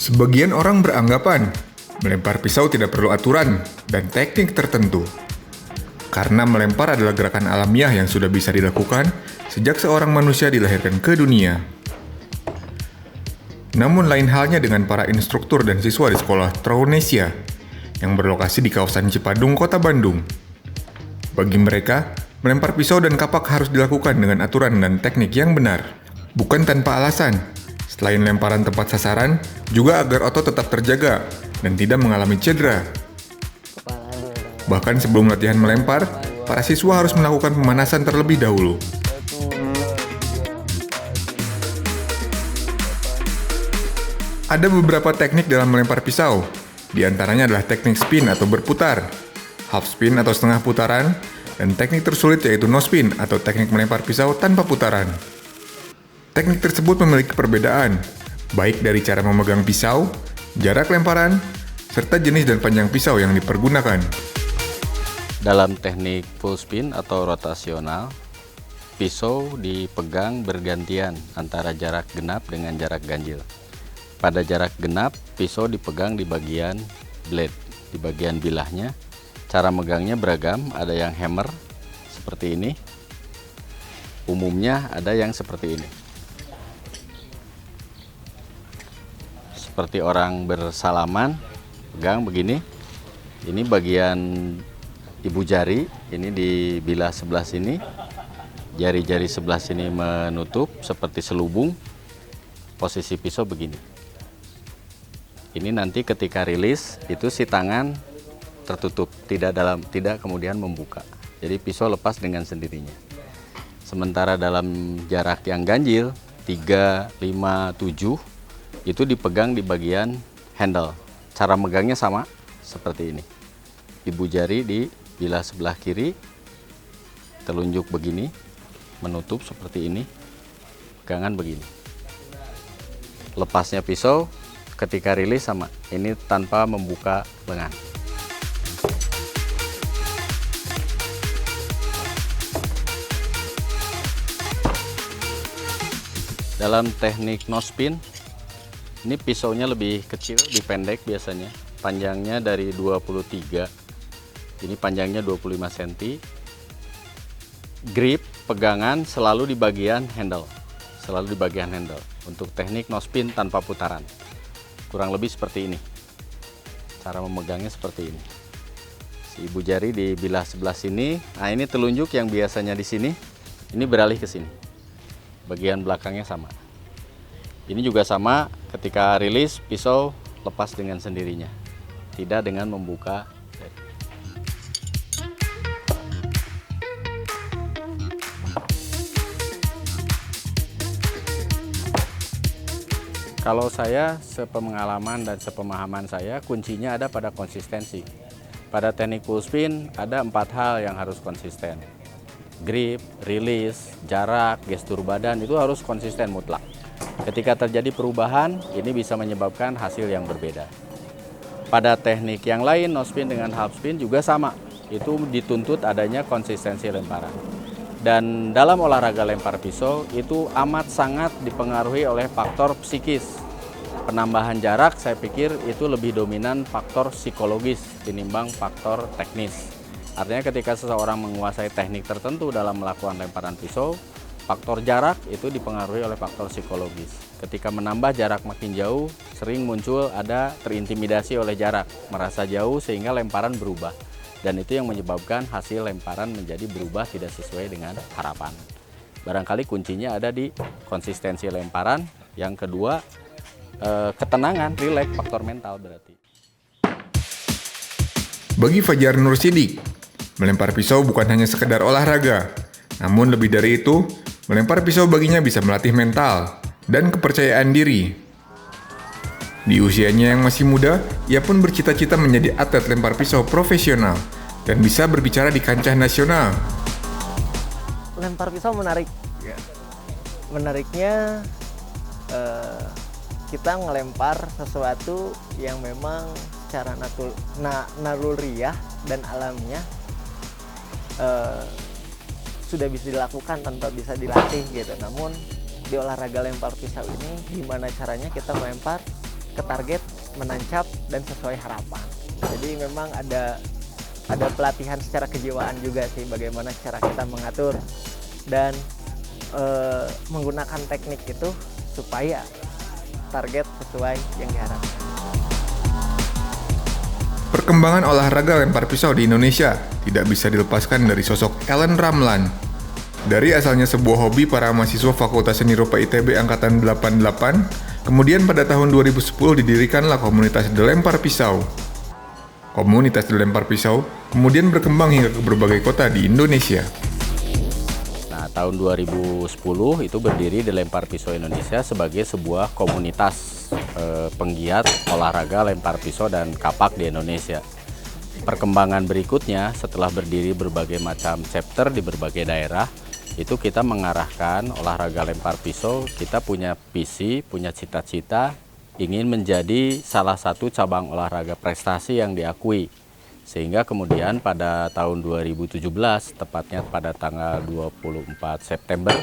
Sebagian orang beranggapan melempar pisau tidak perlu aturan dan teknik tertentu. Karena melempar adalah gerakan alamiah yang sudah bisa dilakukan sejak seorang manusia dilahirkan ke dunia. Namun lain halnya dengan para instruktur dan siswa di sekolah Traunesia yang berlokasi di kawasan Cipadung, Kota Bandung. Bagi mereka, melempar pisau dan kapak harus dilakukan dengan aturan dan teknik yang benar, bukan tanpa alasan. Selain lemparan tepat sasaran, juga agar otot tetap terjaga dan tidak mengalami cedera. Bahkan sebelum latihan melempar, para siswa harus melakukan pemanasan terlebih dahulu. Ada beberapa teknik dalam melempar pisau. Di antaranya adalah teknik spin atau berputar, half spin atau setengah putaran, dan teknik tersulit yaitu no spin atau teknik melempar pisau tanpa putaran. Teknik tersebut memiliki perbedaan, baik dari cara memegang pisau, jarak lemparan, serta jenis dan panjang pisau yang dipergunakan. Dalam teknik full spin atau rotasional, pisau dipegang bergantian antara jarak genap dengan jarak ganjil. Pada jarak genap, pisau dipegang di bagian blade, di bagian bilahnya. Cara megangnya beragam, ada yang hammer seperti ini. Umumnya ada yang seperti ini. Seperti orang bersalaman, pegang begini. Ini bagian ibu jari, ini di bilah sebelah sini. Jari-jari sebelah sini menutup seperti selubung. Posisi pisau begini. Ini nanti ketika rilis itu si tangan tertutup, tidak kemudian membuka. Jadi pisau lepas dengan sendirinya. Sementara dalam jarak yang ganjil 3, 5, 7 itu dipegang di bagian handle. Cara megangnya sama seperti ini. Ibu jari di bilah sebelah kiri, telunjuk begini, menutup seperti ini, pegangan begini. Lepasnya pisau ketika rilis sama, ini tanpa membuka lengan. Dalam teknik no spin, ini pisaunya lebih kecil, lebih pendek biasanya. Panjangnya dari 23, ini panjangnya 25 cm. Grip, pegangan selalu di bagian handle. Selalu di bagian handle. Untuk teknik no spin tanpa putaran. Kurang lebih seperti ini. Cara memegangnya seperti ini. Si ibu jari di bilah sebelah sini. Nah, ini telunjuk yang biasanya di sini. Ini beralih ke sini. Bagian belakangnya sama. Ini juga sama, ketika rilis pisau lepas dengan sendirinya. Tidak dengan membuka. Kalau saya, sepengalaman dan sepemahaman saya, kuncinya ada pada konsistensi. Pada teknik full spin, ada 4 hal yang harus konsisten. Grip, rilis, jarak, gestur badan, itu harus konsisten mutlak. Ketika terjadi perubahan, ini bisa menyebabkan hasil yang berbeda. Pada teknik yang lain, no spin dengan half spin juga sama. Itu dituntut adanya konsistensi lemparan. Dan dalam olahraga lempar pisau itu amat sangat dipengaruhi oleh faktor psikis. Penambahan jarak saya pikir itu lebih dominan faktor psikologis tinimbang faktor teknis. Artinya ketika seseorang menguasai teknik tertentu dalam melakukan lemparan pisau, faktor jarak itu dipengaruhi oleh faktor psikologis. Ketika menambah jarak makin jauh, sering muncul ada terintimidasi oleh jarak, merasa jauh sehingga lemparan berubah. Dan itu yang menyebabkan hasil lemparan menjadi berubah tidak sesuai dengan harapan. Barangkali kuncinya ada di konsistensi lemparan. Yang kedua, ketenangan, rileks, faktor mental berarti. Bagi Fajar Nur Sidik, melempar pisau bukan hanya sekedar olahraga. Namun lebih dari itu, melempar pisau baginya bisa melatih mental dan kepercayaan diri. Di usianya yang masih muda, ia pun bercita-cita menjadi atlet lempar pisau profesional dan bisa berbicara di kancah nasional. Lempar pisau menarik. Menariknya kita ngelempar sesuatu yang memang secara naluriah dan alamiah sudah bisa dilakukan tanpa bisa dilatih gitu. Namun di olahraga lempar pisau ini gimana caranya kita melempar ke target, menancap, dan sesuai harapan. Jadi memang ada pelatihan secara kejiwaan juga sih, bagaimana cara kita mengatur dan menggunakan teknik itu supaya target sesuai yang diharapkan. Perkembangan olahraga lempar pisau di Indonesia tidak bisa dilepaskan dari sosok Ellen Ramlan. Dari asalnya sebuah hobi para mahasiswa Fakultas Seni Rupa ITB Angkatan 88, kemudian pada tahun 2010 didirikanlah komunitas Delempar Pisau. Komunitas Delempar Pisau kemudian berkembang hingga ke berbagai kota di Indonesia. Nah, tahun 2010 itu berdiri Delempar Pisau Indonesia sebagai sebuah komunitas penggiat olahraga lempar pisau dan kapak di Indonesia. Perkembangan berikutnya setelah berdiri berbagai macam chapter di berbagai daerah, itu kita mengarahkan olahraga lempar pisau, kita punya visi, punya cita-cita, ingin menjadi salah satu cabang olahraga prestasi yang diakui. Sehingga kemudian pada tahun 2017, tepatnya pada tanggal 24 September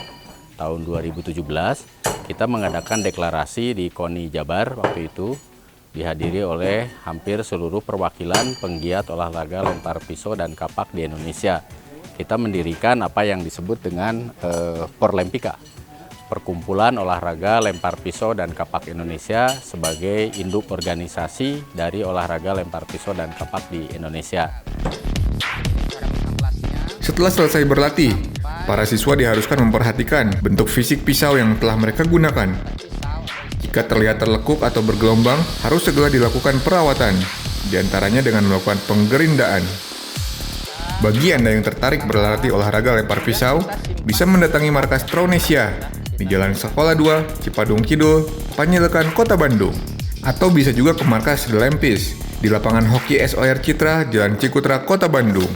tahun 2017, kita mengadakan deklarasi di KONI Jabar waktu itu, dihadiri oleh hampir seluruh perwakilan penggiat olahraga lempar pisau dan kapak di Indonesia. Kita mendirikan apa yang disebut dengan Porlempika, Perkumpulan Olahraga Lempar Pisau dan Kapak Indonesia, sebagai induk organisasi dari olahraga lempar pisau dan kapak di Indonesia. Setelah selesai berlatih, para siswa diharuskan memperhatikan bentuk fisik pisau yang telah mereka gunakan. Jika terlihat terlekuk atau bergelombang, harus segera dilakukan perawatan, diantaranya dengan melakukan penggerindaan. Bagi Anda yang tertarik berlatih olahraga lempar pisau, bisa mendatangi markas Tronesia di Jalan Sekolah 2, Cipadung Kidul, Panjelekan, Kota Bandung. Atau bisa juga ke markas The Lempis di lapangan hoki SOR Citra, Jalan Cikutra, Kota Bandung.